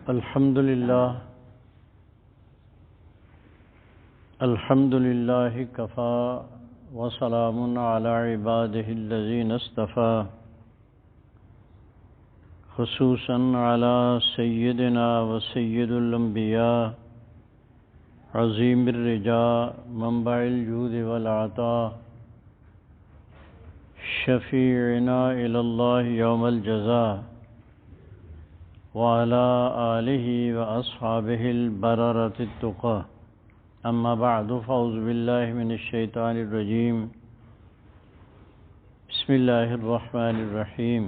الحمد لله كفى وسلام على عباده الذين اصطفى خصوصا على سيدنا وسيد الأنبياء عظيم الرجاء منبع الجود والعطاء شفيعنا إلى الله يوم الجزاء وعلى آله وأصحابه البررة التقى أما بعد فأعوذ بالله من الشيطان الرجيم بسم الله الرحمن الرحيم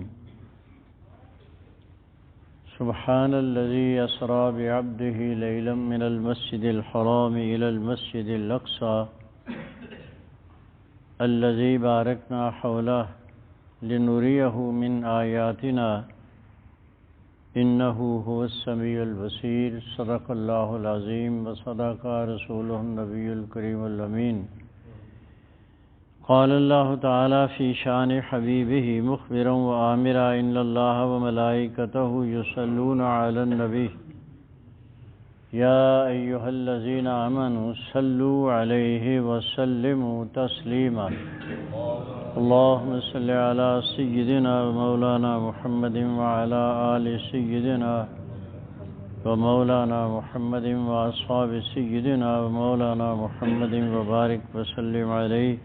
سبحان الذي أسرى بعبده ليلا من المسجد الحرام إلى المسجد الأقصى الذي باركنا حوله لنريه من آياتنا إنه هو السميع البصير صدق الله العظيم وصدق رسوله النبي الكريم الأمين قال الله تعالى في شان حبيبه مخبرا وآمرا إن الله وملائكته يصلون على النبي يا أيها الذين آمنوا صلوا عليه وسلموا تسليما اللهم صل على سيدنا ومولانا محمد وعلى آل سيدنا ومولانا محمد وأصحاب سيدنا ومولانا محمد وبارك وسلم عليه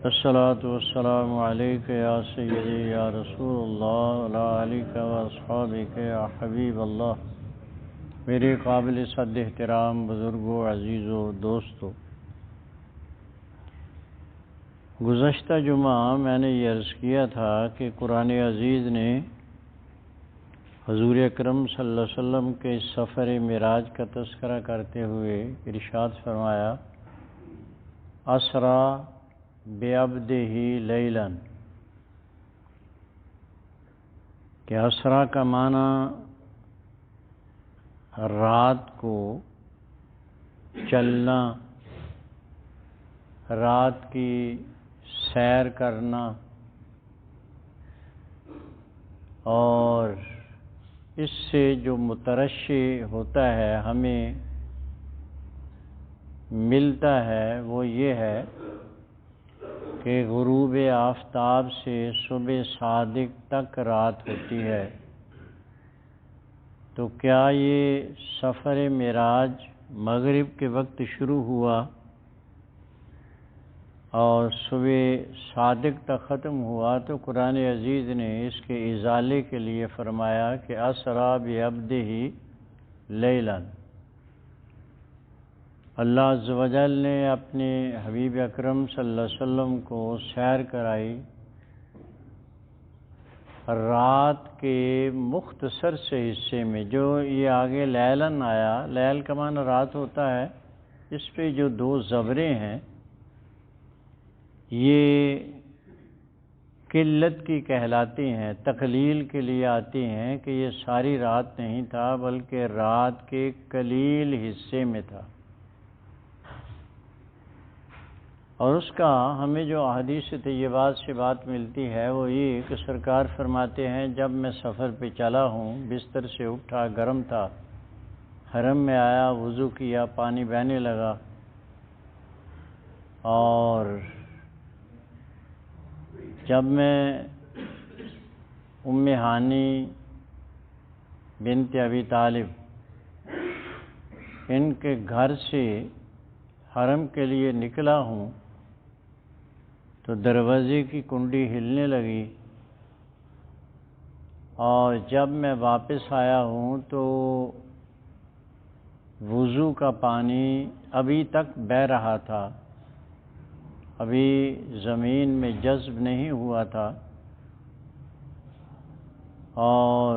الصلاة والسلام عليك يا سيدي يا رسول الله وعلى آلك وأصحابك يا حبيب الله میرے قابل صد احترام بزرگوں، عزیزوں، دوستوں، گزشتہ جمعہ میں نے یہ عرض کیا تھا کہ قرآن عزیز نے حضور اکرم صلی اللہ علیہ وسلم کے سفر معراج کا تذکرہ کرتے ہوئے ارشاد فرمایا اسرا بعبدہ لیلا، کہ اسرا کا معنی رات کو چلنا، رات کی سیر کرنا، اور اس سے جو مترشح ہوتا ہے ہمیں ملتا ہے وہ یہ ہے کہ غروب آفتاب سے صبح صادق تک رات ہوتی ہے۔ تو کیا یہ سفر معراج مغرب کے وقت شروع ہوا اور صبح صادق تک ختم ہوا؟ تو قرآن عزیز نے اس کے ازالے کے لیے فرمایا کہ اسرا بعبدہ لیلا، اللہ عز و جل نے اپنے حبیب اکرم صلی اللہ علیہ وسلم کو سیر کرائی رات کے مختصر سے حصے میں، جو یہ آگے لیلاً آیا، لیل کا معنی رات ہوتا ہے، اس پہ جو دو زبریں ہیں یہ قلت کی کہلاتی ہیں، تقلیل کے لیے آتی ہیں کہ یہ ساری رات نہیں تھا بلکہ رات کے قلیل حصے میں تھا۔ اور اس کا ہمیں جو احادیث طیبات سے بات ملتی ہے وہ یہ کہ سرکار فرماتے ہیں جب میں سفر پہ چلا ہوں، بستر سے اٹھا، گرم تھا، حرم میں آیا، وضو کیا، پانی بہنے لگا، اور جب میں ام ہانی بنت ابی طالب ان کے گھر سے حرم کے لیے نکلا ہوں تو دروازے کی کنڈی ہلنے لگی، اور جب میں واپس آیا ہوں تو وضو کا پانی ابھی تک بہہ رہا تھا، ابھی زمین میں جذب نہیں ہوا تھا، اور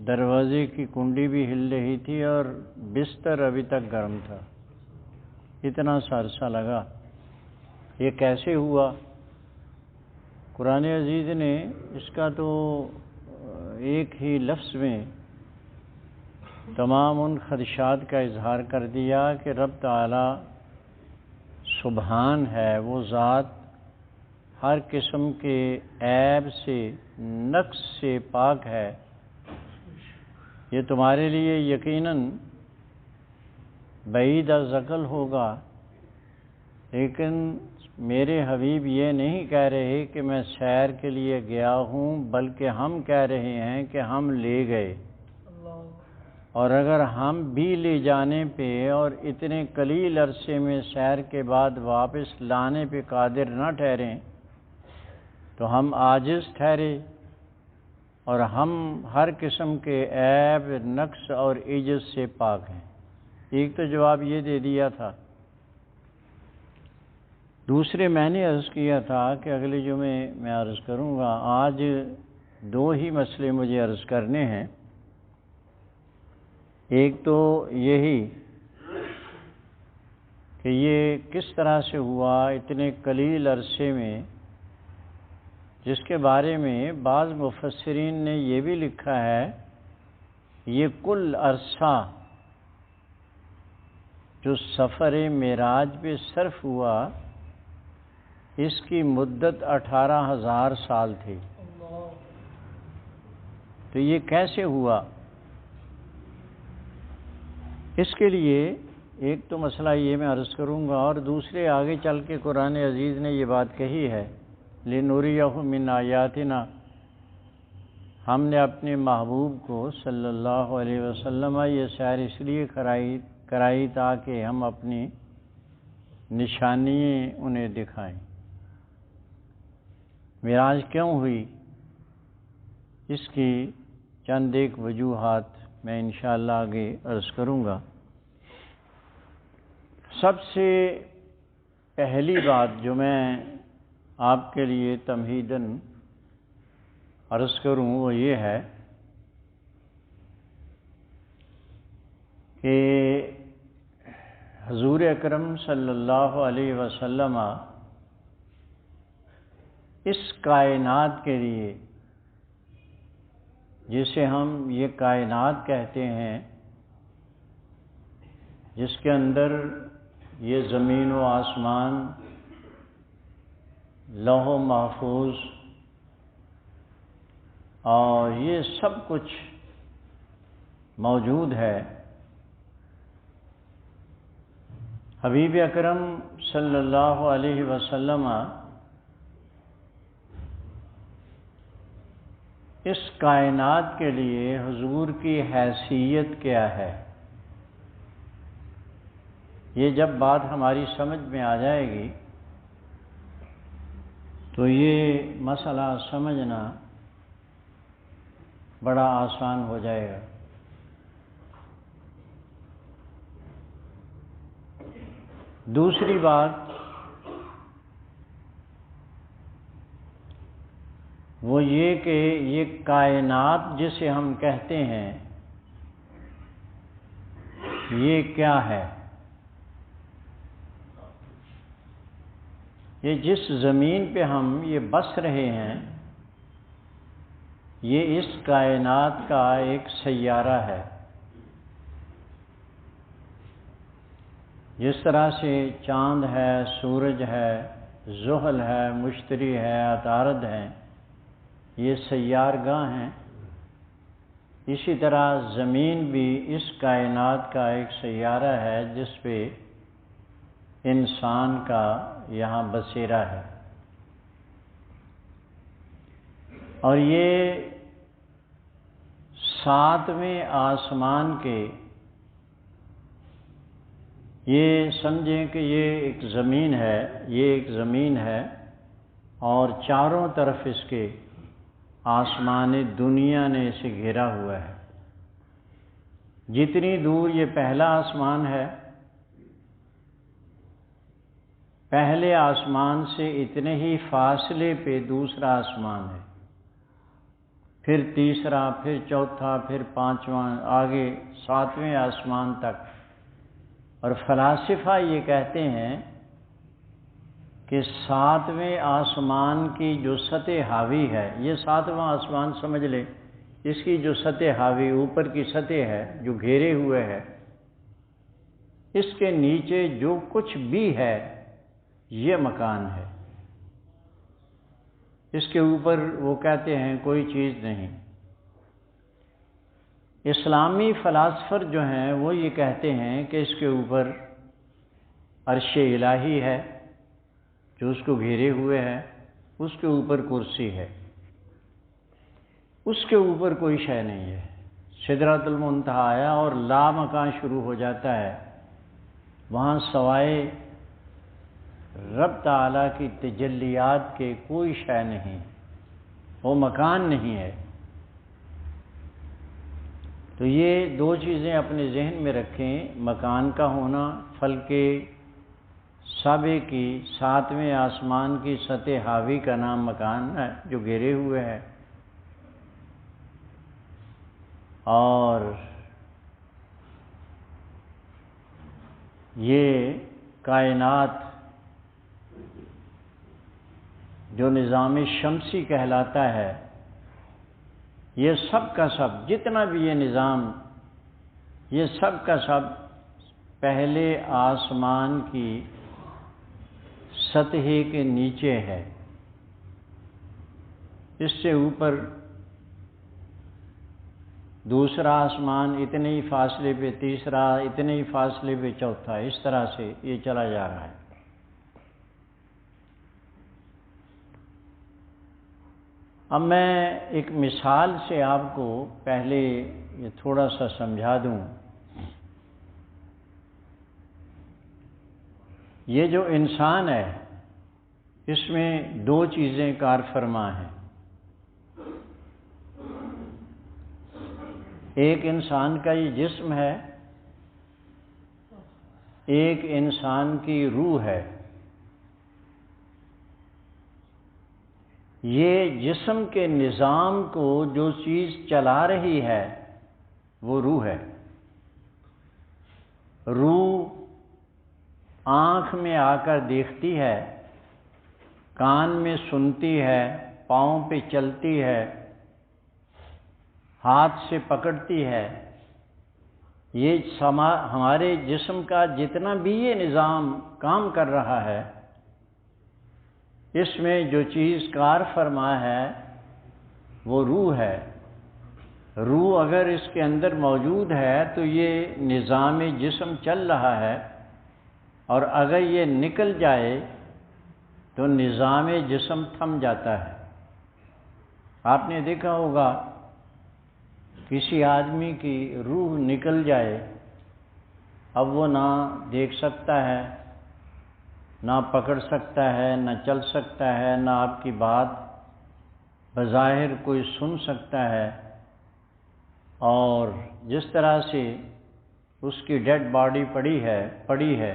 دروازے کی کنڈی بھی ہل رہی تھی اور بستر ابھی تک گرم تھا۔ اتنا سا عرصہ لگا۔ یہ کیسے ہوا؟ قرآن عزیز نے اس کا تو ایک ہی لفظ میں تمام ان خدشات کا اظہار کر دیا کہ رب تعالی سبحان ہے، وہ ذات ہر قسم کے عیب سے، نقص سے پاک ہے، یہ تمہارے لیے یقیناً بعید از عقل ہوگا، لیکن میرے حبیب یہ نہیں کہہ رہے کہ میں سیر کے لیے گیا ہوں، بلکہ ہم کہہ رہے ہیں کہ ہم لے گئے، اور اگر ہم بھی لے جانے پہ اور اتنے قلیل عرصے میں سیر کے بعد واپس لانے پہ قادر نہ ٹھہریں تو ہم عاجز ٹھہرے، اور ہم ہر قسم کے عیب، نقص اور عجز سے پاک ہیں۔ ایک تو جواب یہ دے دیا تھا۔ دوسرے میں نے عرض کیا تھا کہ اگلے جمعے میں عرض کروں گا، آج دو ہی مسئلے مجھے عرض کرنے ہیں۔ ایک تو یہی کہ یہ کس طرح سے ہوا اتنے قلیل عرصے میں، جس کے بارے میں بعض مفسرین نے یہ بھی لکھا ہے یہ کل عرصہ جو سفر معراج پہ صرف ہوا اس کی مدت 18,000 سال تھی۔ تو یہ کیسے ہوا؟ اس کے لیے ایک تو مسئلہ یہ میں عرض کروں گا، اور دوسرے آگے چل کے قرآن عزیز نے یہ بات کہی ہے لِنُرِيَهُ مِنْ آیَاتِنَا، ہم نے اپنے محبوب کو صلی اللہ علیہ وسلم یہ سیر اس لیے کرائی تاکہ ہم اپنی نشانیاں انہیں دکھائیں۔ معراج کیوں ہوئی؟ اس کی چند ایک وجوہات میں انشاءاللہ آگے عرض کروں گا۔ سب سے پہلی بات جو میں آپ کے لیے تمہیداً عرض کروں وہ یہ ہے کہ حضور اکرم صلی اللہ علیہ وسلم اس کائنات کے لیے، جسے ہم یہ کائنات کہتے ہیں، جس کے اندر یہ زمین و آسمان، لوح و محفوظ اور یہ سب کچھ موجود ہے، حبیب اکرم صلی اللہ علیہ وسلم اس کائنات کے لیے حضور کی حیثیت کیا ہے؟ یہ جب بات ہماری سمجھ میں آ جائے گی تو یہ مسئلہ سمجھنا بڑا آسان ہو جائے گا۔ دوسری بات وہ یہ کہ یہ کائنات جسے ہم کہتے ہیں یہ کیا ہے؟ یہ جس زمین پہ ہم یہ بس رہے ہیں یہ اس کائنات کا ایک سیارہ ہے۔ جس طرح سے چاند ہے، سورج ہے، زحل ہے، مشتری ہے، عطارد ہیں، یہ سیارگاہ ہیں، اسی طرح زمین بھی اس کائنات کا ایک سیارہ ہے جس پہ انسان کا یہاں بسیرا ہے۔ اور یہ 7ویں آسمان کے، یہ سمجھیں کہ یہ ایک زمین ہے، یہ ایک زمین ہے اور چاروں طرف اس کے آسمان دنیا نے اسے گھیرا ہوا ہے۔ جتنی دور یہ پہلا آسمان ہے، پہلے آسمان سے اتنے ہی فاصلے پہ دوسرا آسمان ہے، پھر تیسرا، پھر چوتھا، پھر پانچواں، آگے 7ویں آسمان تک۔ اور فلاسفہ یہ کہتے ہیں کہ 7ویں آسمان کی جو سطح حاوی ہے، یہ 7واں آسمان سمجھ لیں، اس کی جو سطح حاوی، اوپر کی سطح ہے جو گھیرے ہوئے ہے، اس کے نیچے جو کچھ بھی ہے یہ مکان ہے، اس کے اوپر وہ کہتے ہیں کوئی چیز نہیں۔ اسلامی فلاسفر جو ہیں وہ یہ کہتے ہیں کہ اس کے اوپر عرش الہی ہے جو اس کو گھیرے ہوئے ہے، اس کے اوپر کرسی ہے، اس کے اوپر کوئی شے نہیں ہے۔ سدرۃ المنتہا آیا اور لا مکان شروع ہو جاتا ہے، وہاں سوائے رب تعالیٰ کی تجلیات کے کوئی شے نہیں، وہ مکان نہیں ہے۔ تو یہ دو چیزیں اپنے ذہن میں رکھیں، مکان کا ہونا، فلک سابع کی 7ویں آسمان کی سطح حاوی کا نام مکان ہے جو گھیرے ہوئے ہے، اور یہ کائنات جو نظام شمسی کہلاتا ہے، یہ سب کا سب جتنا بھی یہ نظام، یہ سب کا سب پہلے آسمان کی سطح کے نیچے ہے، اس سے اوپر دوسرا آسمان، اتنے ہی فاصلے پہ تیسرا، اتنے ہی فاصلے پہ چوتھا، اس طرح سے یہ چلا جا رہا ہے۔ اب میں ایک مثال سے آپ کو پہلے یہ تھوڑا سا سمجھا دوں۔ یہ جو انسان ہے اس میں دو چیزیں کار فرما ہیں، ایک انسان کا یہ جسم ہے، ایک انسان کی روح ہے۔ یہ جسم کے نظام کو جو چیز چلا رہی ہے وہ روح ہے۔ روح آنکھ میں آ کر دیکھتی ہے، کان میں سنتی ہے، پاؤں پہ چلتی ہے، ہاتھ سے پکڑتی ہے۔ یہ ہمارے جسم کا جتنا بھی یہ نظام کام کر رہا ہے، اس میں جو چیز کار فرما ہے وہ روح ہے۔ روح اگر اس کے اندر موجود ہے تو یہ نظام جسم چل رہا ہے، اور اگر یہ نکل جائے تو نظام جسم تھم جاتا ہے۔ آپ نے دیکھا ہوگا کسی آدمی کی روح نکل جائے، اب وہ نہ دیکھ سکتا ہے، نہ پکڑ سکتا ہے، نہ چل سکتا ہے، نہ آپ کی بات بظاہر کوئی سن سکتا ہے، اور جس طرح سے اس کی ڈیڈ باڈی پڑی ہے،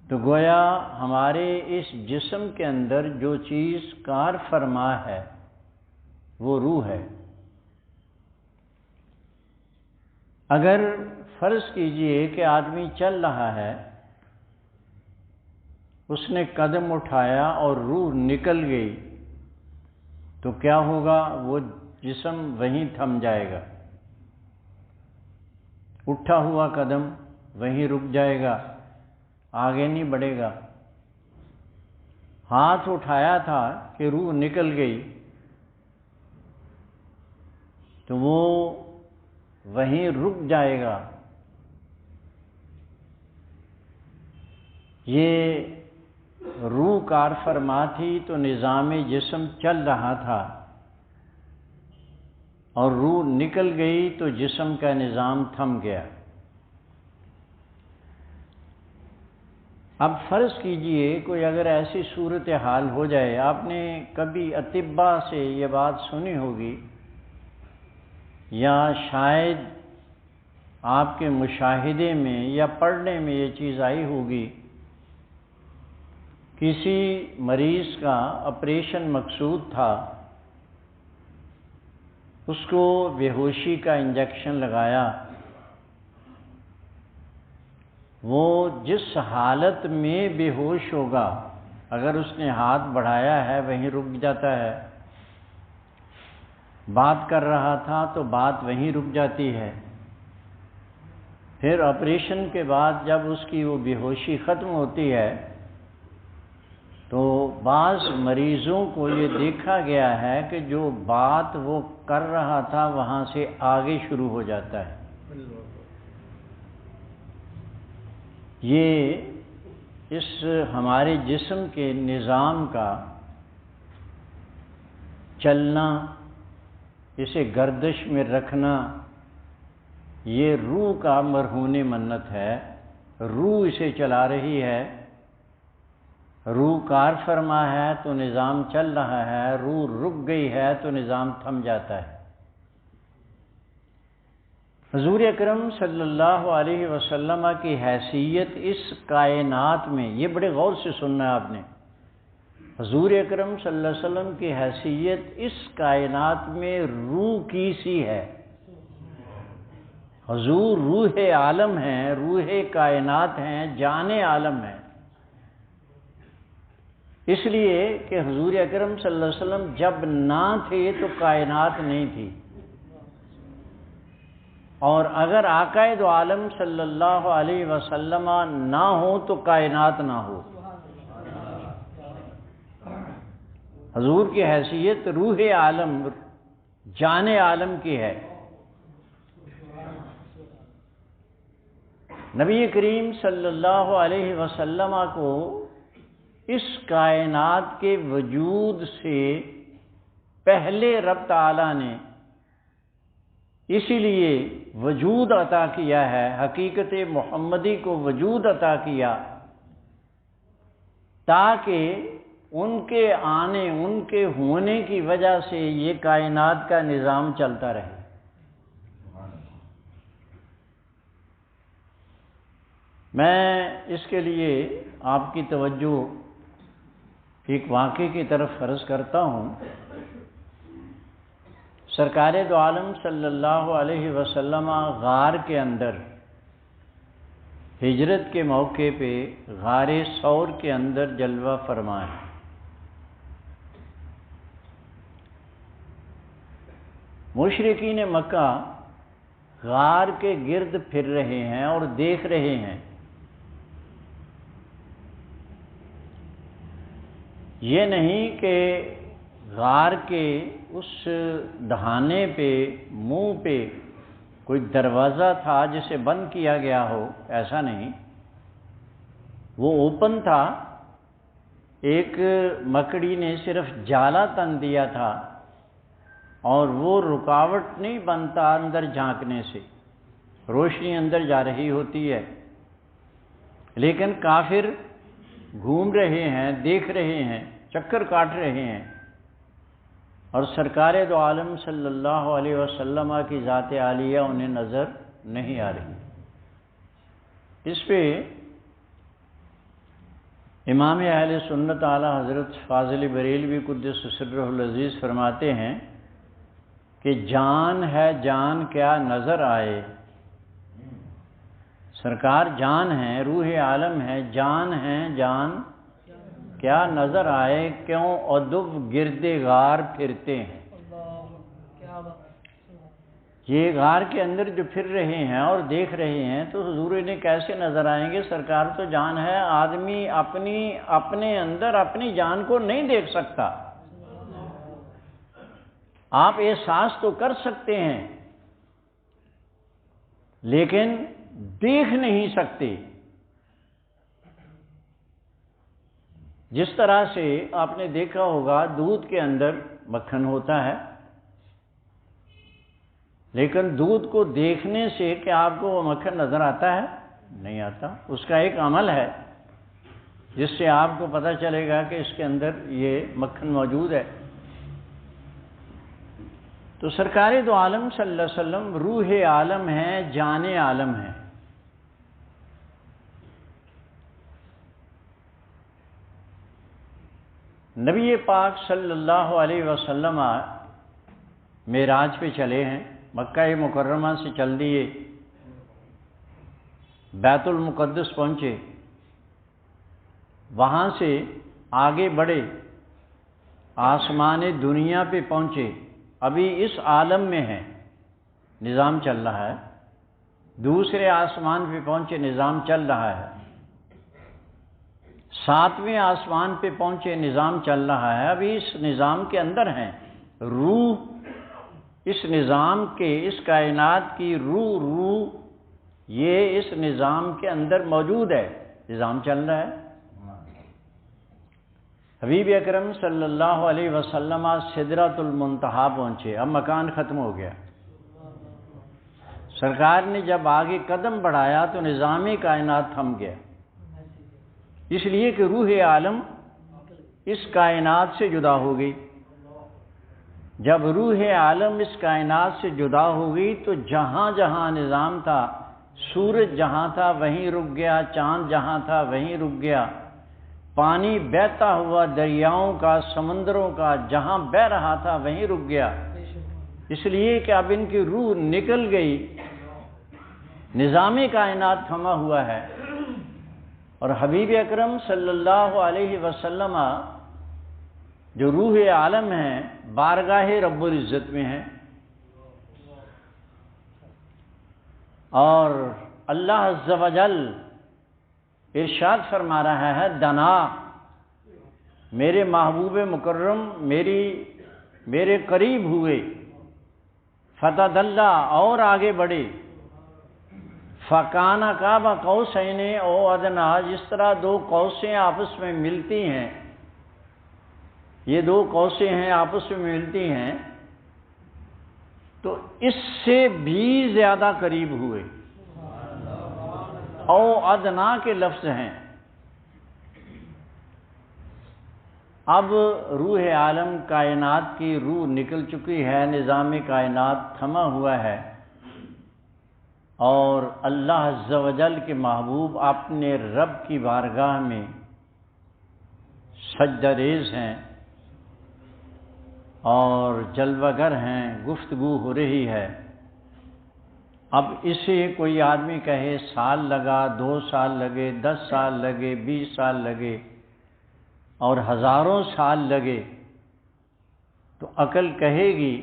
تو گویا ہمارے اس جسم کے اندر جو چیز کار فرما ہے وہ روح ہے۔ اگر فرض کیجئے کہ آدمی چل رہا ہے، اس نے قدم اٹھایا اور روح نکل گئی، تو کیا ہوگا؟ وہ جسم وہیں تھم جائے گا، اٹھا ہوا قدم وہیں رک جائے گا، آگے نہیں بڑھے گا۔ ہاتھ اٹھایا تھا کہ روح نکل گئی تو وہ وہیں رک جائے گا۔ یہ روح کار فرما تھی تو نظام جسم چل رہا تھا، اور روح نکل گئی تو جسم کا نظام تھم گیا۔ اب فرض کیجئے کوئی اگر ایسی صورتحال ہو جائے، آپ نے کبھی اطباء سے یہ بات سنی ہوگی، یا شاید آپ کے مشاہدے میں یا پڑھنے میں یہ چیز آئی ہوگی، کسی مریض کا آپریشن مقصود تھا، اس کو بے ہوشی کا انجیکشن لگایا، وہ جس حالت میں بے ہوش ہوگا، اگر اس نے ہاتھ بڑھایا ہے وہیں رک جاتا ہے، بات کر رہا تھا تو بات وہیں رک جاتی ہے، پھر آپریشن کے بعد جب اس کی وہ بے ہوشی ختم ہوتی ہے تو بعض مریضوں کو یہ دیکھا گیا ہے کہ جو بات وہ کر رہا تھا وہاں سے آگے شروع ہو جاتا ہے۔ یہ اس ہمارے جسم کے نظام کا چلنا، اسے گردش میں رکھنا، یہ روح کا مرہون منت ہے۔ روح اسے چلا رہی ہے، روح کار فرما ہے تو نظام چل رہا ہے، روح رک گئی ہے تو نظام تھم جاتا ہے۔ حضور اکرم صلی اللہ علیہ وسلم کی حیثیت اس کائنات میں، یہ بڑے غور سے سننا ہے آپ نے، حضور اکرم صلی اللہ علیہ وسلم کی حیثیت اس کائنات میں روح کی سی ہے۔ حضور روح عالم ہیں، روح کائنات ہیں، جان عالم ہیں۔ اس لیے کہ حضور اکرم صلی اللہ علیہ وسلم جب نہ تھے تو کائنات نہیں تھی، اور اگر آقا دو عالم صلی اللہ علیہ وسلم نہ ہو تو کائنات نہ ہو۔ حضور کی حیثیت روح عالم، جان عالم کی ہے۔ نبی کریم صلی اللہ علیہ وسلم کو اس کائنات کے وجود سے پہلے رب تعالیٰ نے اسی لیے وجود عطا کیا ہے، حقیقت محمدی کو وجود عطا کیا تاکہ ان کے آنے، ان کے ہونے کی وجہ سے یہ کائنات کا نظام چلتا رہے۔ میں اس کے لیے آپ کی توجہ ایک واقعے کی طرف عرض کرتا ہوں۔ سرکار دو عالم صلی اللہ علیہ وسلم غار کے اندر ہجرت کے موقع پہ غار ثور کے اندر جلوہ فرمائے۔ مشرکین مکہ غار کے گرد پھر رہے ہیں اور دیکھ رہے ہیں۔ یہ نہیں کہ غار کے اس دہانے پہ، منہ پہ کوئی دروازہ تھا جسے بند کیا گیا ہو، ایسا نہیں، وہ اوپن تھا۔ ایک مکڑی نے صرف جالا تن دیا تھا اور وہ رکاوٹ نہیں بنتا اندر جھانکنے سے، روشنی اندر جا رہی ہوتی ہے، لیکن کافر گھوم رہے ہیں، دیکھ رہے ہیں، چکر کاٹ رہے ہیں، اور سرکار دو عالم صلی اللہ علیہ وسلم کی ذات عالیہ انہیں نظر نہیں آ رہی۔ اس پہ امام اہل سنت اعلی حضرت فاضل بریلوی قدس سرہ العزیز فرماتے ہیں کہ جان ہے جان کیا نظر آئے۔ سرکار جان ہے، روح عالم ہے، جان ہے جان کیا نظر آئے، کیوں ادب گرد غار پھرتے ہیں۔ یہ غار کے اندر جو پھر رہے ہیں اور دیکھ رہے ہیں تو حضور انہیں کیسے نظر آئیں گے؟ سرکار تو جان ہے، آدمی اپنے اندر اپنی جان کو نہیں دیکھ سکتا۔ آپ احساس تو کر سکتے ہیں لیکن دیکھ نہیں سکتے۔ جس طرح سے آپ نے دیکھا ہوگا دودھ کے اندر مکھن ہوتا ہے، لیکن دودھ کو دیکھنے سے کیا آپ کو وہ مکھن نظر آتا ہے؟ نہیں آتا۔ اس کا ایک عمل ہے جس سے آپ کو پتہ چلے گا کہ اس کے اندر یہ مکھن موجود ہے۔ تو سرکار دو عالم صلی اللہ علیہ وسلم روح عالم ہیں، جان عالم ہیں۔ نبی پاک صلی اللہ علیہ وسلم معراج پہ چلے ہیں، مکہ مکرمہ سے چل دیے، بیت المقدس پہنچے، وہاں سے آگے بڑھے، آسمان دنیا پہ پہنچے، ابھی اس عالم میں ہیں، نظام چل رہا ہے، دوسرے آسمان پہ پہنچے، نظام چل رہا ہے، 7ویں آسمان پہ پہنچے، نظام چل رہا ہے، ابھی اس نظام کے اندر ہیں، روح اس نظام کے، اس کائنات کی روح یہ اس نظام کے اندر موجود ہے، نظام چل رہا ہے۔ حبیب اکرم صلی اللہ علیہ وسلم سدرۃ المنتہا پہنچے، اب مکان ختم ہو گیا۔ سرکار نے جب آگے قدم بڑھایا تو نظام کائنات تھم گیا، اس لیے کہ روح عالم اس کائنات سے جدا ہو گئی۔ جب روح عالم اس کائنات سے جدا ہو گئی تو جہاں جہاں نظام تھا، سورج جہاں تھا وہیں رک گیا، چاند جہاں تھا وہیں رک گیا، پانی بہتا ہوا دریاؤں کا، سمندروں کا جہاں بہہ رہا تھا وہیں رک گیا، اس لیے کہ اب ان کی روح نکل گئی، نظام کائنات تھما ہوا ہے۔ اور حبیب اکرم صلی اللہ علیہ وسلم جو روح عالم ہیں بارگاہ رب العزت میں ہیں، اور اللہ عز و جل ارشاد فرما رہا ہے، دنا میرے محبوب مکرم میرے قریب ہوئے، فتدلی اور آگے بڑھے، فکان قاب قوسین او ادنا، جس طرح دو قوسیں آپس میں ملتی ہیں، یہ دو قوسیں ہیں آپس میں ملتی ہیں، تو اس سے بھی زیادہ قریب ہوئے، او ادنا کے لفظ ہیں۔ اب روح عالم کائنات کی روح نکل چکی ہے، نظام کائنات تھما ہوا ہے، اور اللہ عز و جل کے محبوب اپنے رب کی بارگاہ میں سجدہ ریز ہیں اور جلوہ گر ہیں، گفتگو ہو رہی ہے۔ اب اسے کوئی آدمی کہے سال لگا، 2 سال لگے، 10 سال لگے، 20 سال لگے اور ہزاروں سال لگے، تو عقل کہے گی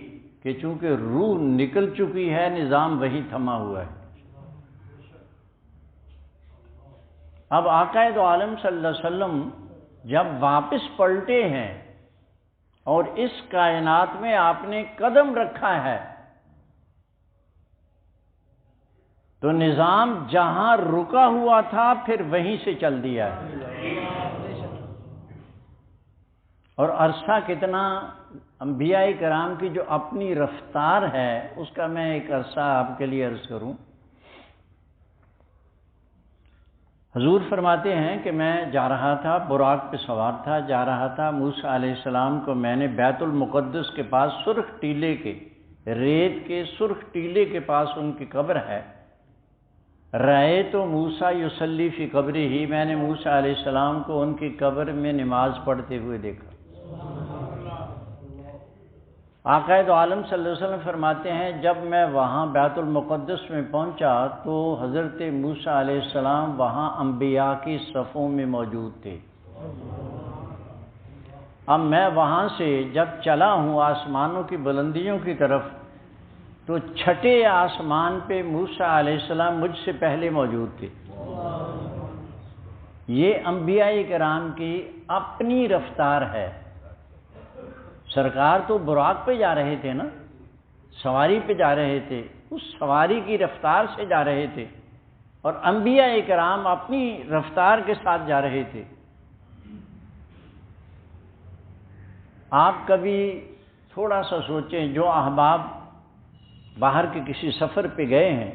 کہ چونکہ روح نکل چکی ہے، نظام وہی تھما ہوا ہے۔ اب آقا دو عالم صلی اللہ علیہ وسلم جب واپس پلٹے ہیں اور اس کائنات میں آپ نے قدم رکھا ہے، تو نظام جہاں رکا ہوا تھا پھر وہیں سے چل دیا ہے۔ اور عرصہ کتنا، انبیاء کرام کی جو اپنی رفتار ہے اس کا میں ایک عرصہ آپ کے لیے عرض کروں۔ حضور فرماتے ہیں کہ میں جا رہا تھا، براق پہ سوار تھا، جا رہا تھا، موسیٰ علیہ السلام کو میں نے بیت المقدس کے پاس سرخ ٹیلے کے، ریت کے سرخ ٹیلے کے پاس ان کی قبر ہے، رأیت موسیٰ یصلی فی قبرہ، میں نے موسیٰ علیہ السلام کو ان کی قبر میں نماز پڑھتے ہوئے دیکھا۔ آقا دو عالم صلی اللہ علیہ وسلم فرماتے ہیں جب میں وہاں بیت المقدس میں پہنچا تو حضرت موسیٰ علیہ السلام وہاں انبیاء کی صفوں میں موجود تھے۔ اب میں وہاں سے جب چلا ہوں آسمانوں کی بلندیوں کی طرف، تو چھٹے آسمان پہ موسیٰ علیہ السلام مجھ سے پہلے موجود تھے۔ یہ انبیاء کرام کی اپنی رفتار ہے۔ سرکار تو براق پہ جا رہے تھے نا، سواری پہ جا رہے تھے، اس سواری کی رفتار سے جا رہے تھے، اور انبیاء کرام اپنی رفتار کے ساتھ جا رہے تھے۔ آپ کبھی تھوڑا سا سوچیں، جو احباب باہر کے کسی سفر پہ گئے ہیں،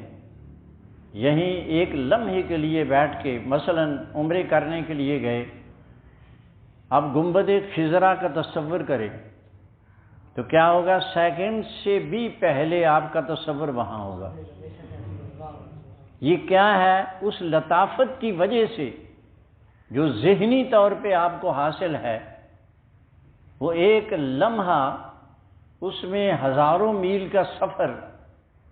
یہیں ایک لمحے کے لیے بیٹھ کے مثلا عمرے کرنے کے لیے گئے، اب گنبد خضرا کا تصور کریں تو کیا ہوگا؟ سیکنڈ سے بھی پہلے آپ کا تصور وہاں ہوگا۔ یہ کیا ہے؟ اس لطافت کی وجہ سے جو ذہنی طور پہ آپ کو حاصل ہے، وہ ایک لمحہ، اس میں ہزاروں میل کا سفر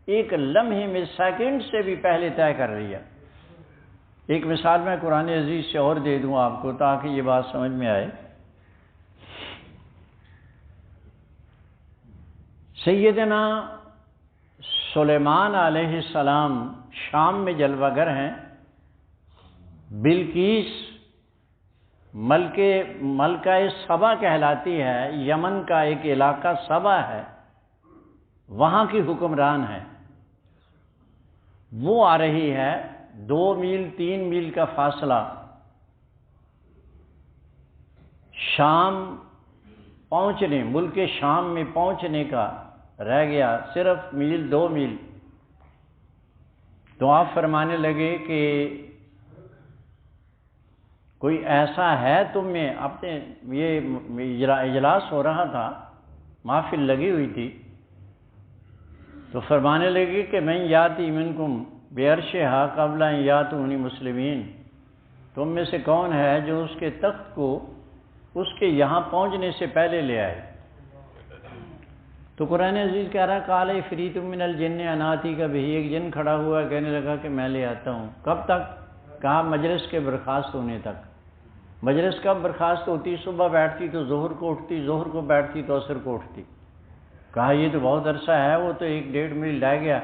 ایک لمحے میں سیکنڈ سے بھی پہلے طے کر رہی ہے۔ ایک مثال میں قرآن عزیز سے اور دے دوں آپ کو تاکہ یہ بات سمجھ میں آئے۔ سیدنا سلیمان علیہ السلام شام میں جلوہ گر ہیں، بلقیس ملکہ سبا کہلاتی ہے، یمن کا ایک علاقہ سبا ہے، وہاں کی حکمران ہے، وہ آ رہی ہے 2 میل 3 میل کا فاصلہ شام پہنچنے، ملک شام میں پہنچنے کا رہ گیا صرف میل 2 میل۔ تو آپ فرمانے لگے کہ کوئی ایسا ہے تم میں، اپنے یہ اجلاس ہو رہا تھا، محفل لگی ہوئی تھی، تو فرمانے لگے کہ من یاتی منکم بعرشہا قبل ان یاتونی مسلمین، تم میں سے کون ہے جو اس کے تخت کو اس کے یہاں پہنچنے سے پہلے لے آئے؟ تو قرآن عزیز کہہ رہا ہے قال عفریت من الجن انا آتیک بہ، ایک جن کھڑا ہوا کہنے لگا کہ میں لے آتا ہوں۔ کب تک؟ کہا مجلس کے برخاست ہونے تک۔ مجلس کب برخاست ہوتی؟ صبح بیٹھتی تو ظہر کو اٹھتی، ظہر کو بیٹھتی تو عصر کو اٹھتی۔ کہا یہ تو بہت عرصہ ہے، وہ تو 1-1.5 میل رہ گیا،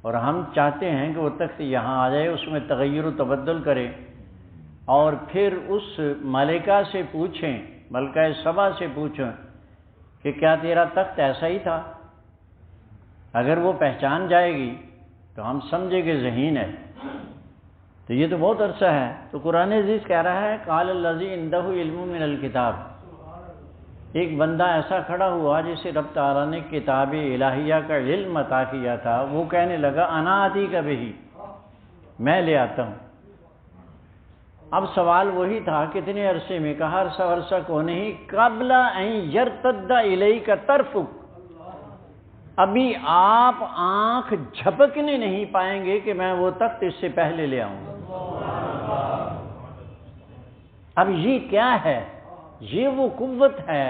اور ہم چاہتے ہیں کہ وہ تخت یہاں آ جائے، اس میں تغیر و تبدل کرے، اور پھر اس ملکہ سے پوچھیں، ملکہ سبا سے پوچھیں کہ کیا تیرا تخت ایسا ہی تھا؟ اگر وہ پہچان جائے گی تو ہم سمجھے کہ ذہین ہے، تو یہ تو بہت عرصہ ہے۔ تو قرآن عزیز کہہ رہا ہے قال الذی عندہ علم من الکتاب، ایک بندہ ایسا کھڑا ہوا جسے رب تعالیٰ نے کتاب الہیہ کا علم عطا کیا تھا، وہ کہنے لگا انا آتیک بہ، میں لے آتا ہوں۔ اب سوال وہی تھا کتنے عرصے میں؟ کہا عرصہ کو نہیں، قبل ان یرتد الیک طرفک، ابھی آپ آنکھ جھپکنے نہیں پائیں گے کہ میں وہ تخت اس سے پہلے لے آؤں۔ اب یہ کیا ہے؟ یہ وہ قوت ہے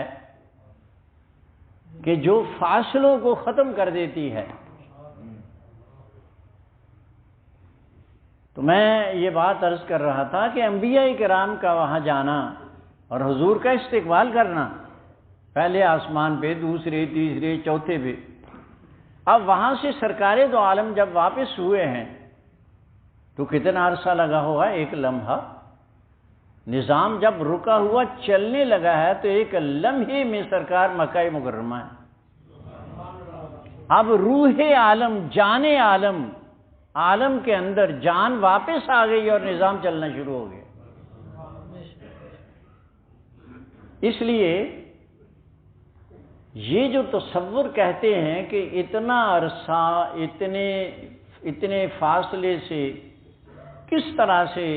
کہ جو فاصلوں کو ختم کر دیتی ہے۔ تو میں یہ بات عرض کر رہا تھا کہ انبیاء کرام کا وہاں جانا اور حضور کا استقبال کرنا، پہلے آسمان پہ، دوسرے، تیسرے، چوتھے پہ، اب وہاں سے سرکار دو عالم جب واپس ہوئے ہیں تو کتنا عرصہ لگا ہوگا؟ 1 لمحہ۔ نظام جب رکا ہوا چلنے لگا ہے تو 1 لمحے میں سرکار مکہ مکرمہ ہے۔ اب روح عالم، جان عالم، عالم کے اندر جان واپس آ گئی اور نظام چلنا شروع ہو گیا۔ اس لیے یہ جو تصور کہتے ہیں کہ اتنا عرصہ، اتنے فاصلے سے کس طرح سے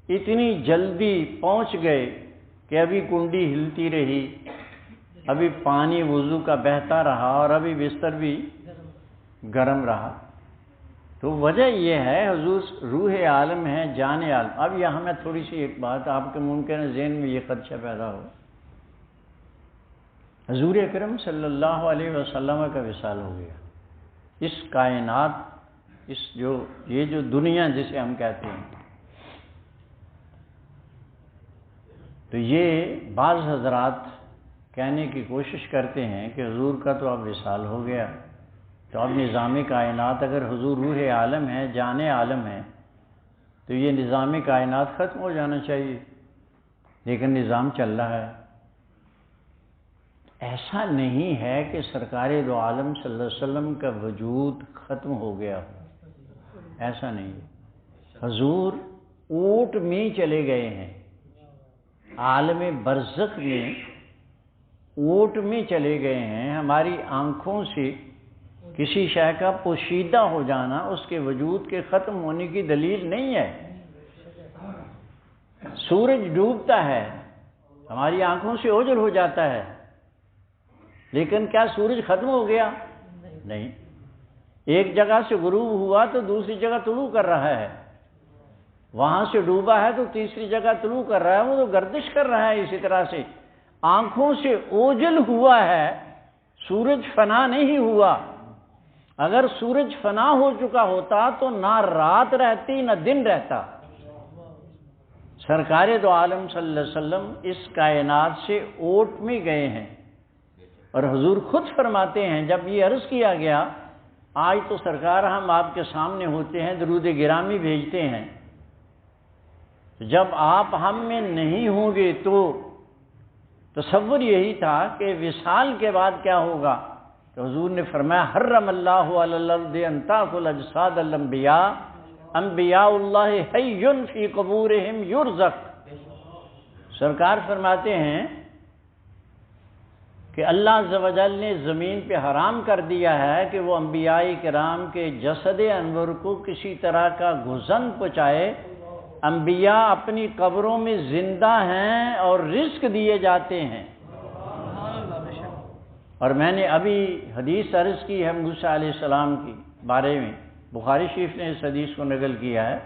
اتنی جلدی پہنچ گئے کہ ابھی کنڈی ہلتی رہی، ابھی پانی وضو کا بہتا رہا، اور ابھی بستر بھی گرم رہا، تو وجہ یہ ہے حضور روح عالم ہے، جان عالم۔ اب یہاں میں تھوڑی سی ایک بات آپ کے ممکن ہے ذہن میں یہ خدشہ پیدا ہو، حضور اکرم صلی اللہ علیہ وسلم کا وصال ہو گیا، اس کائنات، یہ جو دنیا جسے ہم کہتے ہیں، تو یہ بعض حضرات کہنے کی کوشش کرتے ہیں کہ حضور کا تو اب وصال ہو گیا، تو اب نظام کائنات، اگر حضور روح عالم ہے، جان عالم ہے، تو یہ نظام کائنات ختم ہو جانا چاہیے، لیکن نظام چل رہا ہے۔ ایسا نہیں ہے کہ سرکار دو عالم صلی اللہ علیہ وسلم کا وجود ختم ہو گیا ہو، ایسا نہیں ہے۔ حضور اوٹ میں چلے گئے ہیں، عالم برزخ میں اوٹ میں چلے گئے ہیں۔ ہماری آنکھوں سے کسی شے کا پوشیدہ ہو جانا اس کے وجود کے ختم ہونے کی دلیل نہیں ہے۔ سورج ڈوبتا ہے، ہماری آنکھوں سے اوجھل ہو جاتا ہے، لیکن کیا سورج ختم ہو گیا؟ نہیں، ایک جگہ سے غروب ہوا تو دوسری جگہ طلوع کر رہا ہے، وہاں سے ڈوبا ہے تو تیسری جگہ طلوع کر رہا ہے، وہ تو گردش کر رہا ہے۔ اسی طرح سے آنکھوں سے اوجھل ہوا ہے، سورج فنا نہیں ہوا۔ اگر سورج فنا ہو چکا ہوتا تو نہ رات رہتی نہ دن رہتا۔ سرکار دو عالم صلی اللہ علیہ وسلم اس کائنات سے اوٹ میں گئے ہیں، اور حضور خود فرماتے ہیں جب یہ عرض کیا گیا آج تو سرکار ہم آپ کے سامنے ہوتے ہیں، درود گرامی بھیجتے ہیں، جب آپ ہم میں نہیں ہوں گے تو تصور یہی تھا کہ وصال کے بعد کیا ہوگا؟ تو حضور نے فرمایا حرم اللہ علی الارض ان تاکل اجساد الانبیاء انبیاء اللہ حی فی قبورہم یرزق۔ سرکار فرماتے ہیں کہ اللہ عز و جل نے زمین پہ حرام کر دیا ہے کہ وہ انبیاء کرام کے جسد انور کو کسی طرح کا گزن پہنچائے۔ انبیاء اپنی قبروں میں زندہ ہیں اور رزق دیے جاتے ہیں۔ اور میں نے ابھی حدیث عرض کی ہے موسیٰ علیہ السلام کی بارے میں، بخاری شریف نے اس حدیث کو نقل کیا ہے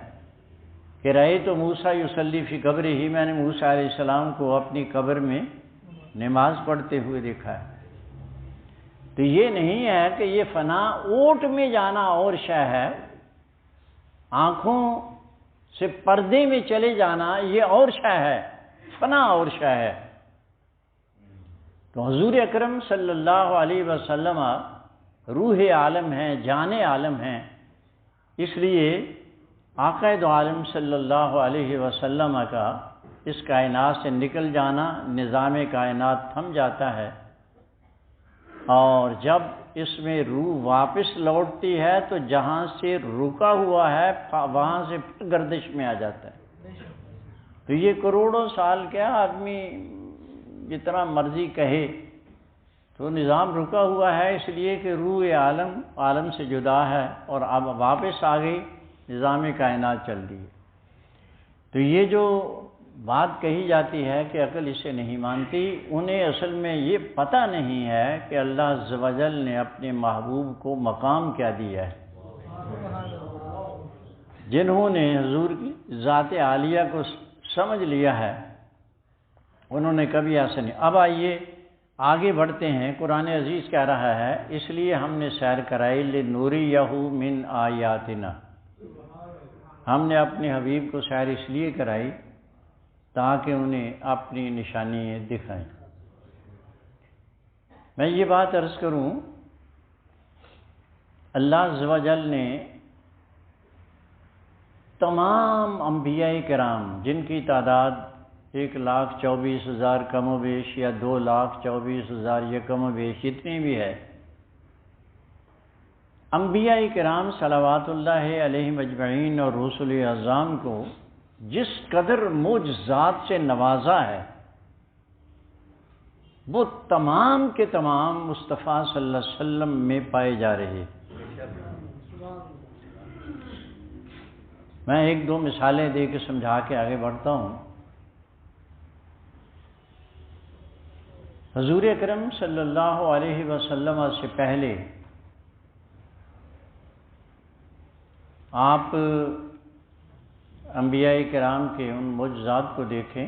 کہ رأیت موسیٰ یصلی فی قبرہ، میں نے موسیٰ علیہ السلام کو اپنی قبر میں نماز پڑھتے ہوئے دیکھا ہے۔ تو یہ نہیں ہے کہ یہ فنا اوٹ میں جانا اور شے ہے، آنکھوں سے پردے میں چلے جانا یہ اور شے ہے، فنا اور شے ہے۔ تو حضور اکرم صلی اللہ علیہ وسلم روح عالم ہیں، جان عالم ہیں، اس لیے آقا دو عالم صلی اللہ علیہ وسلم کا اس کائنات سے نکل جانا، نظام کائنات تھم جاتا ہے، اور جب اس میں روح واپس لوٹتی ہے تو جہاں سے رکا ہوا ہے وہاں سے پھر گردش میں آ جاتا ہے۔ تو یہ کروڑوں سال کیا آدمی جتنا مرضی کہے تو نظام رکا ہوا ہے، اس لیے کہ روح عالم سے جدا ہے اور اب واپس آ گئی، نظام کائنات چل رہی ہے۔ تو یہ جو بات کہی جاتی ہے کہ عقل اسے نہیں مانتی، انہیں اصل میں یہ پتہ نہیں ہے کہ اللہ عز و جل نے اپنے محبوب کو مقام کیا دیا ہے۔ جنہوں نے حضور کی ذات عالیہ کو سمجھ لیا ہے انہوں نے کبھی ایسا نہیں۔ اب آئیے آگے بڑھتے ہیں، قرآن عزیز کہہ رہا ہے اس لیے ہم نے سیر کرائی لنوریہ من آیاتنا، ہم نے اپنے حبیب کو سیر اس لیے کرائی تاکہ انہیں اپنی نشانیاں دکھائیں۔ میں یہ بات عرض کروں، اللہ عز و جل نے تمام انبیاء کرام جن کی تعداد 1,24,000 کم و بیش یا 2,24,000 یہ کم و بیش جتنی بھی ہے، انبیاء کرام صلوات اللہ علیہم اجمعین اور رسل اعظام کو جس قدر معجزات سے نوازا ہے وہ تمام کے تمام مصطفیٰ صلی اللہ علیہ وسلم میں پائے جا رہے۔ میں ایک دو مثالیں دے کے سمجھا کے آگے بڑھتا ہوں۔ حضور اکرم صلی اللہ علیہ وسلم سے پہلے آپ انبیاء کرام کے ان معجزات کو دیکھیں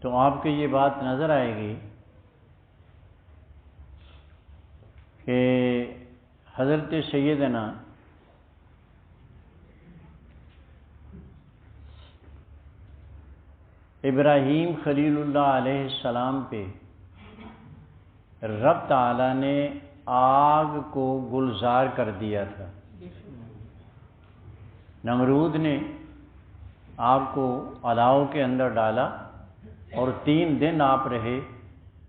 تو آپ کو یہ بات نظر آئے گی کہ حضرت سیدنا ابراہیم خلیل اللہ علیہ السلام پہ رب تعالیٰ نے آگ کو گلزار کر دیا تھا۔ نمرود نے آگ کو الاؤ کے اندر ڈالا اور 3 دن آپ رہے۔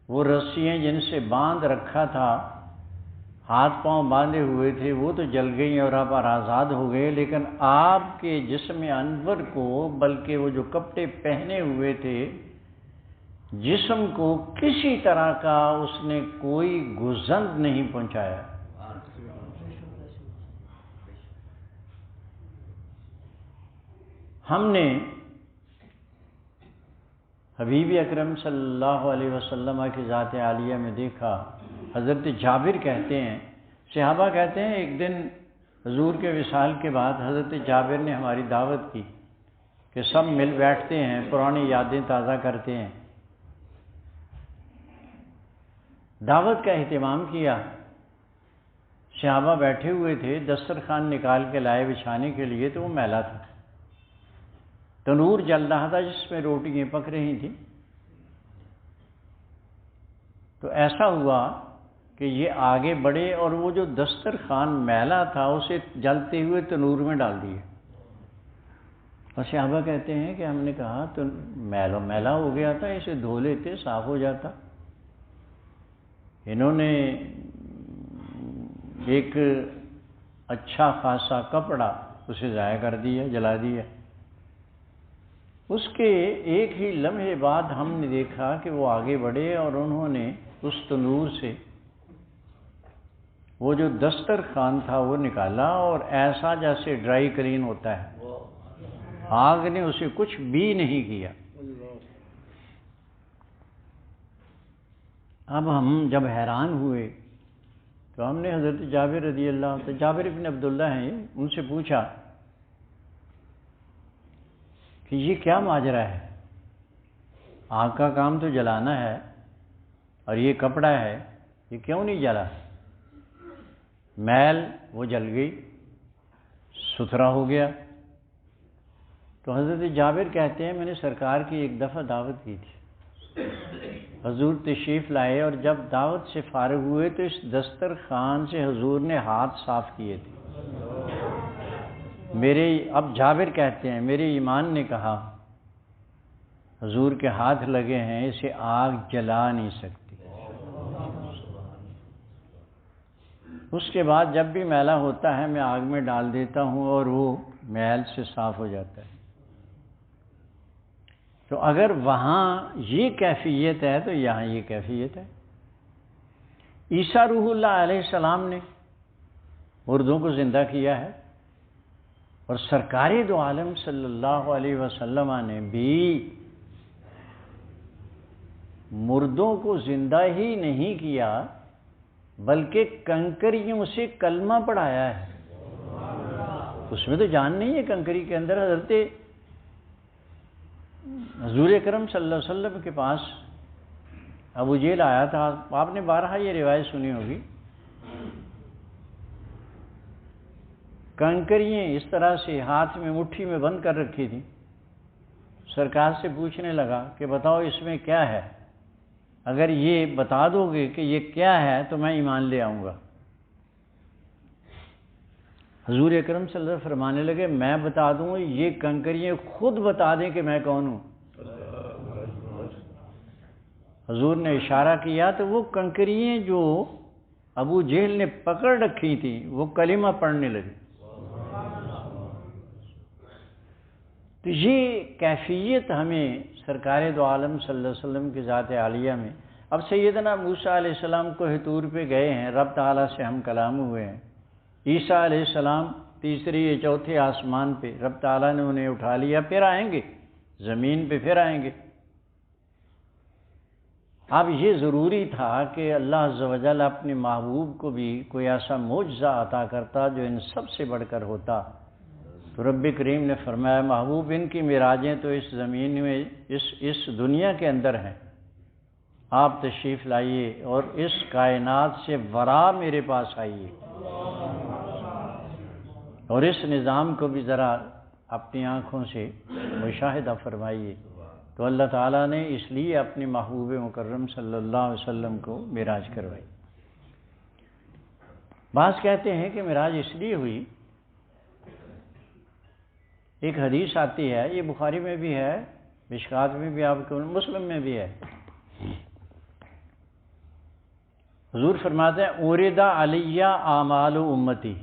وہ رسیاں جن سے باندھ رکھا تھا، ہاتھ پاؤں باندھے ہوئے تھے، وہ تو جل گئیں اور آپ آزاد ہو گئے، لیکن آپ کے جسم انور کو، بلکہ وہ جو کپڑے پہنے ہوئے تھے جسم کو کسی طرح کا اس نے کوئی گزند نہیں پہنچایا۔ ہم نے حبیب اکرم صلی اللہ علیہ وسلم کی ذات عالیہ میں دیکھا، حضرت جابر کہتے ہیں، صحابہ کہتے ہیں ایک دن حضور کے وصال کے بعد حضرت جابر نے ہماری دعوت کی کہ سب مل بیٹھتے ہیں، پرانی یادیں تازہ کرتے ہیں۔ دعوت کا اہتمام کیا، صحابہ بیٹھے ہوئے تھے، دسترخوان نکال کے لائے بچھانے کے لیے، تو وہ میلا تھا، تنور جل رہا تھا جس میں روٹیاں پک رہی تھیں۔ تو ایسا ہوا کہ یہ آگے بڑھے اور وہ جو دسترخوان میلا تھا اسے جلتے ہوئے تنور میں ڈال دیا۔ اور صحابہ کہتے ہیں کہ ہم نے کہا تو میلا ہو گیا تھا، اسے دھو لیتے صاف ہو جاتا. انہوں نے ایک اچھا خاصا کپڑا اسے ضائع کر دیا، جلا دیا. اس کے ایک ہی لمحے بعد ہم نے دیکھا کہ وہ آگے بڑھے اور انہوں نے اس تنور سے وہ جو دسترخوان تھا وہ نکالا، اور ایسا جیسے ڈرائی کلین ہوتا ہے، آگ نے اسے کچھ بھی نہیں کیا. اب ہم جب حیران ہوئے تو ہم نے حضرت جابر رضی اللہ عنہ، جابر ابن عبداللہ ہیں، ان سے پوچھا کہ یہ کیا ماجرا ہے؟ آگ کا کام تو جلانا ہے اور یہ کپڑا ہے، یہ کیوں نہیں جلا؟ میل وہ جل گئی، ستھرا ہو گیا. تو حضرت جابر کہتے ہیں میں نے سرکار کی ایک دفعہ دعوت کی تھی، حضور تشریف لائے اور جب دعوت سے فارغ ہوئے تو اس دسترخوان سے حضور نے ہاتھ صاف کیے تھے. اب جابر کہتے ہیں میرے ایمان نے کہا حضور کے ہاتھ لگے ہیں، اسے آگ جلا نہیں سکتی. اس کے بعد جب بھی میلا ہوتا ہے میں آگ میں ڈال دیتا ہوں اور وہ میل سے صاف ہو جاتا ہے. تو اگر وہاں یہ کیفیت ہے تو یہاں یہ کیفیت ہے. عیسیٰ روح اللہ علیہ السلام نے مردوں کو زندہ کیا ہے، اور سرکار دو عالم صلی اللہ علیہ وسلم نے بھی مردوں کو زندہ ہی نہیں کیا بلکہ کنکریوں سے کلمہ پڑھایا ہے. اس میں تو جان نہیں ہے کنکری کے اندر. حضور اکرم صلی اللہ علیہ وسلم کے پاس ابو جہل آیا تھا، آپ نے بارہا یہ روایت سنی ہوگی. کنکریاں اس طرح سے ہاتھ میں مٹھی میں بند کر رکھی تھی. سرکار سے پوچھنے لگا کہ بتاؤ اس میں کیا ہے، اگر یہ بتا دو گے کہ یہ کیا ہے تو میں ایمان لے آؤں گا. حضور اکرم صلی اللہ علیہ وسلم فرمانے لگے میں بتا دوں، یہ کنکریاں خود بتا دیں کہ میں کون ہوں. حضور نے اشارہ کیا تو وہ کنکریاں جو ابو جہل نے پکڑ رکھی تھیں وہ کلمہ پڑھنے لگی. تو یہ کیفیت ہمیں سرکار دو عالم صلی اللہ علیہ وسلم کی ذات عالیہ میں. اب سیدنا موسیٰ علیہ السلام کوہ طور پہ گئے ہیں، رب تعالیٰ سے ہم کلام ہوئے ہیں. عیسیٰ علیہ السلام تیسری یا چوتھے آسمان پہ، رب تعالیٰ نے انہیں اٹھا لیا، پھر آئیں گے زمین پہ، پھر آئیں گے. اب یہ ضروری تھا کہ اللہ عز و جل اپنے محبوب کو بھی کوئی ایسا معجزہ عطا کرتا جو ان سب سے بڑھ کر ہوتا. تو رب کریم نے فرمایا محبوب ان کی معراجیں تو اس زمین میں اس دنیا کے اندر ہیں، آپ تشریف لائیے اور اس کائنات سے ورا میرے پاس آئیے اور اس نظام کو بھی ذرا اپنی آنکھوں سے مشاہدہ فرمائیے. تو اللہ تعالیٰ نے اس لیے اپنے محبوب مکرم صلی اللہ علیہ وسلم کو معراج کروائی. بعض کہتے ہیں کہ معراج اس لیے ہوئی، ایک حدیث آتی ہے، یہ بخاری میں بھی ہے، مشکات میں بھی، آپ کو مسلم میں بھی ہے. حضور فرماتے ہیں اورد علیہ اعمال امتی.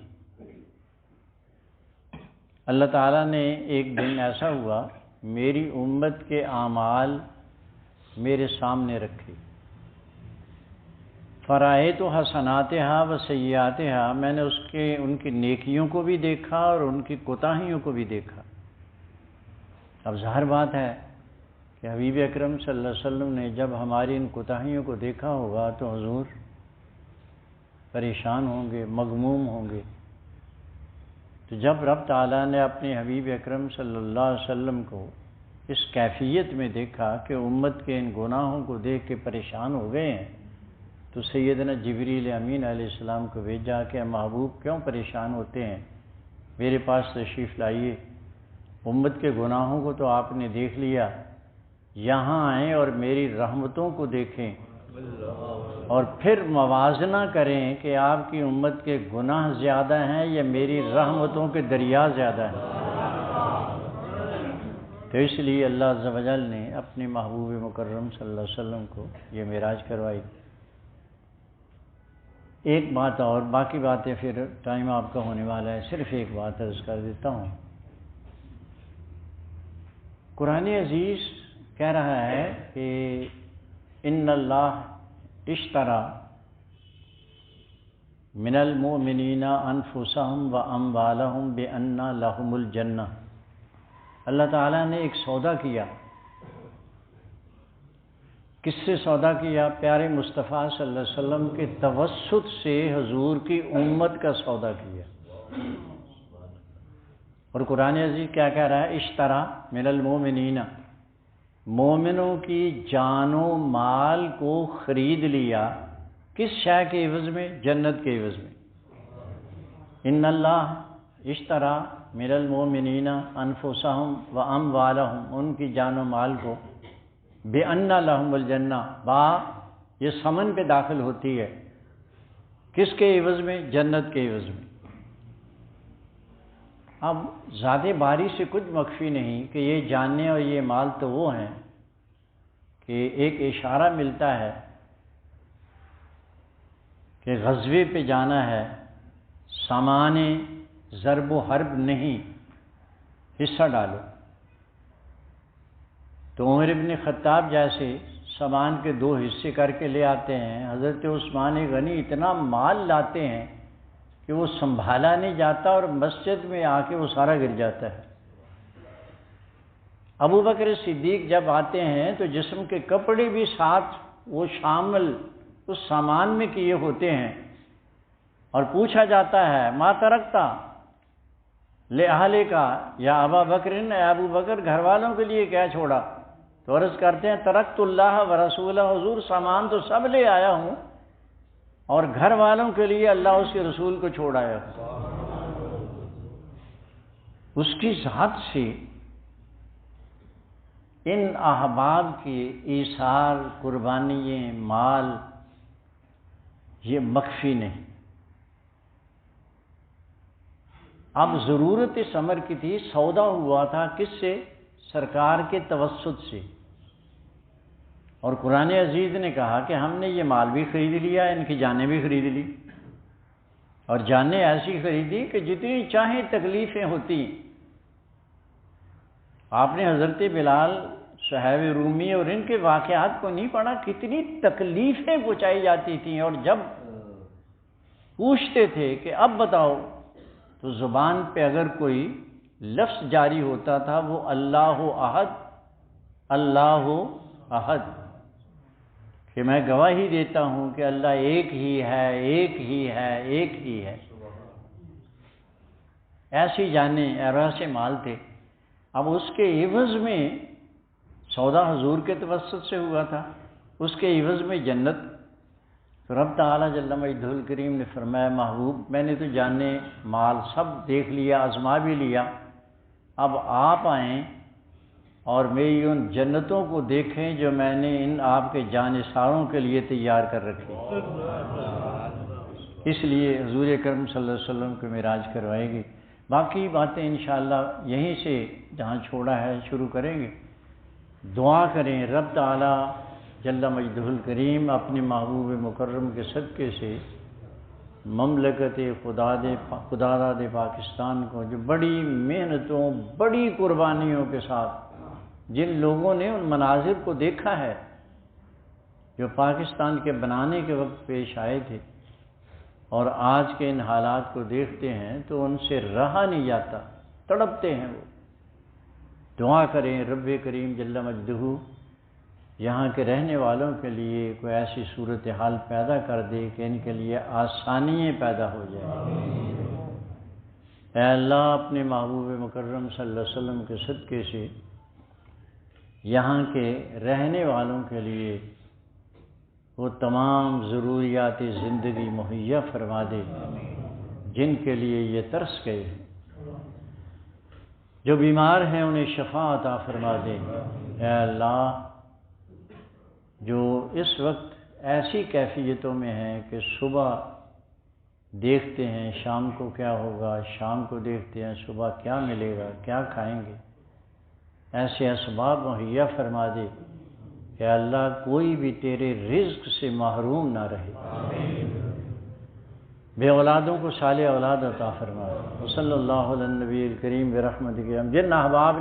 اللہ تعالیٰ نے ایک دن ایسا ہوا میری امت کے اعمال میرے سامنے رکھے. فرائیت حسناتہا و سیئاتہا، میں نے ان کی نیکیوں کو بھی دیکھا اور ان کی کوتاہیوں کو بھی دیکھا. اب ظاہر بات ہے کہ حبیب اکرم صلی اللہ علیہ وسلم نے جب ہماری ان کوتاہیوں کو دیکھا ہوگا تو حضور پریشان ہوں گے، مغموم ہوں گے. تو جب رب تعالیٰ نے اپنے حبیب اکرم صلی اللہ علیہ وسلم کو اس کیفیت میں دیکھا کہ امت کے ان گناہوں کو دیکھ کے پریشان ہو گئے ہیں، تو سیدنا جبریل امین علیہ السلام کو بھیجا کہ محبوب کیوں پریشان ہوتے ہیں، میرے پاس تشریف لائیے. امت کے گناہوں کو تو آپ نے دیکھ لیا، یہاں آئیں اور میری رحمتوں کو دیکھیں اور پھر موازنہ کریں کہ آپ کی امت کے گناہ زیادہ ہیں یا میری رحمتوں کے دریا زیادہ ہیں. تو اس لیے اللہ عز و جل نے اپنے محبوب مکرم صلی اللہ علیہ وسلم کو یہ معراج کروائی۔ ایک بات اور، باقی باتیں پھر ٹائم آپ کا ہونے والا ہے، صرف ایک بات عرض کر دیتا ہوں۔ قرآن عزیز کہہ رہا ہے کہ ان اللہ اشترى من المؤمنین انفسهم واموالهم بان لهم الجنہ، اللہ تعالیٰ نے ایک سودا کیا۔ کس سے سودا کیا؟ پیارے مصطفیٰ صلی اللہ علیہ وسلم کے توسط سے حضور کی امت کا سودا کیا۔ اور قرآن عزیز کیا کہہ رہا ہے؟ اشترا من المؤمنین، مومنوں کی جان و مال کو خرید لیا، کس شے کے عوض میں؟ جنت کے عوض میں۔ ان اللہ اشترا من المؤمنین انفسهم واموالهم، ان کی جان و مال کو، بان لهم الجنہ، با یہ ثمن پہ داخل ہوتی ہے، کس کے عوض میں؟ جنت کے عوض میں۔ اب ذات باری سے کچھ مخفی نہیں کہ یہ جاننے اور یہ مال تو وہ ہیں کہ ایک اشارہ ملتا ہے کہ غزوے پہ جانا ہے، سامان ضرب و حرب نہیں، حصہ ڈالو۔ تو عمر ابن خطاب جیسے سامان کے 2 حصے کر کے لے آتے ہیں، حضرت عثمان غنی اتنا مال لاتے ہیں کہ وہ سنبھالا نہیں جاتا اور مسجد میں آ کے وہ سارا گر جاتا ہے۔ ابو بکر صدیق جب آتے ہیں تو جسم کے کپڑے بھی ساتھ وہ شامل اس سامان میں کیے ہوتے ہیں، اور پوچھا جاتا ہے ما ترکتا لأہلے کا یا ابا بکر، اے ابو بکر گھر والوں کے لیے کیا چھوڑا؟ تو عرض کرتے ہیں ترکت اللہ و رسولہ، حضور سامان تو سب لے آیا ہوں اور گھر والوں کے لیے اللہ اس کے رسول کو چھوڑ آیا ہوں۔ اس کی ذات سے ان احباب کے ایثار، قربانییں، مال یہ مخفی نہیں۔ اب ضرورت اس امر کی تھی، سودا ہوا تھا کس سے؟ سرکار کے توسط سے۔ اور قرآن عزیز نے کہا کہ ہم نے یہ مال بھی خرید لیا، ان کی جانیں بھی خرید لی، اور جانیں ایسی خریدی کہ جتنی چاہیں تکلیفیں ہوتی۔ آپ نے حضرت بلال، صہیب رومی اور ان کے واقعات کو نہیں پڑھا، کتنی تکلیفیں پہنچائی جاتی تھیں، اور جب پوچھتے تھے کہ اب بتاؤ، تو زبان پہ اگر کوئی لفظ جاری ہوتا تھا وہ اللہ احد، اللہ احد، کہ میں گواہی دیتا ہوں کہ اللہ ایک ہی ہے، ایک ہی ہے، ایک ہی ہے۔ ایسی جانیں اور ایسے مال تھے۔ اب اس کے عوض میں سودا حضور کے توسط سے ہوا تھا، اس کے عوض میں جنت۔ تو رب تعالیٰ جل مجدہ الکریم نے فرمایا محبوب میں نے تو جانے مال سب دیکھ لیا، آزما بھی لیا، اب آپ آئیں اور میری ان جنتوں کو دیکھیں جو میں نے ان آپ کے جانثاروں کے لیے تیار کر رکھی۔ اس لیے حضور اکرم صلی اللہ علیہ وسلم کو معراج کروائے گی۔ باقی باتیں انشاءاللہ یہیں سے جہاں چھوڑا ہے شروع کریں گے۔ دعا کریں رب تعالیٰ جل مجدہ الکریم اپنے محبوب مکرم کے صدقے سے مملکت خداداد پاکستان کو، جو بڑی محنتوں، بڑی قربانیوں کے ساتھ جن لوگوں نے ان مناظر کو دیکھا ہے جو پاکستان کے بنانے کے وقت پیش آئے تھے، اور آج کے ان حالات کو دیکھتے ہیں تو ان سے رہا نہیں جاتا، تڑپتے ہیں وہ۔ دعا کریں رب کریم جل مجدہ یہاں کے رہنے والوں کے لیے کوئی ایسی صورتحال پیدا کر دے کہ ان کے لیے آسانیاں پیدا ہو جائیں۔ اے اللہ اپنے محبوب مکرم صلی اللہ علیہ وسلم کے صدقے سے یہاں کے رہنے والوں کے لیے وہ تمام ضروریات زندگی مہیا فرما دے جن کے لیے یہ ترس گئے ہیں۔ جو بیمار ہیں انہیں شفا عطا فرما دے۔ اے اللہ جو اس وقت ایسی کیفیتوں میں ہیں کہ صبح دیکھتے ہیں شام کو کیا ہوگا، شام کو دیکھتے ہیں صبح کیا ملے گا، کیا کھائیں گے، ایسے اسباب مہیا فرما دے کہ اللہ کوئی بھی تیرے رزق سے محروم نہ رہے، بے اولادوں کو صالح اولاد عطا فرما دے۔ صلی اللہ علیہ النبی الکریم برحمتک۔ جن احباب